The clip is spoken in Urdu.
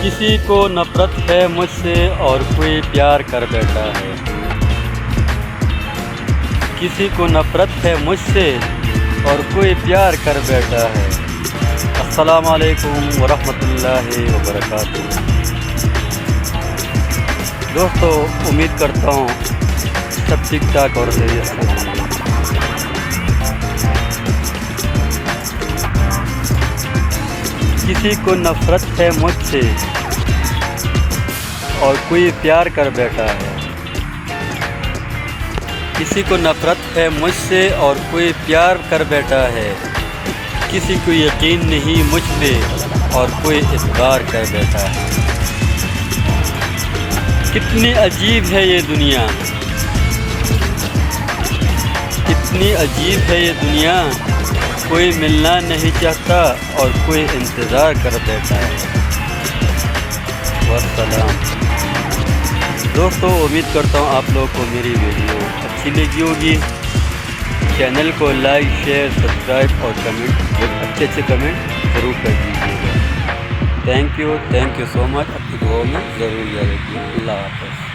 کسی کو نفرت ہے مجھ سے اور کوئی پیار کر بیٹھا ہے، کسی کو نفرت ہے مجھ سے اور کوئی پیار کر بیٹھا ہے۔ السلام علیکم ورحمۃ اللہ وبرکاتہ۔ دوستو، امید کرتا ہوں سب ٹھیک ٹھاک اور خیریت سے ہوں گے۔ کسی کو نفرت ہے مجھ سے اور کوئی پیار کر بیٹھا ہے، کسی کو نفرت ہے مجھ سے اور کوئی پیار کر بیٹھا ہے، کسی کو یقین نہیں مجھ پہ اور کوئی اعتبار کر بیٹھا ہے۔ کتنی عجیب ہے یہ دنیا، کتنی عجیب ہے یہ دنیا، کوئی ملنا نہیں چاہتا اور کوئی انتظار کر بیٹھا ہے۔ والسلام۔ دوستو، امید کرتا ہوں آپ لوگوں کو میری ویڈیو اچھی لگی ہوگی۔ چینل کو لائک، شیئر، سبسکرائب اور کمنٹ، اچھے اچھے کمنٹ ضرور کر دیجیے گا۔ تھینک یو سو مچ۔ اپنی دعاؤں میں ضرور یاد رکھیے۔ اللہ حافظ۔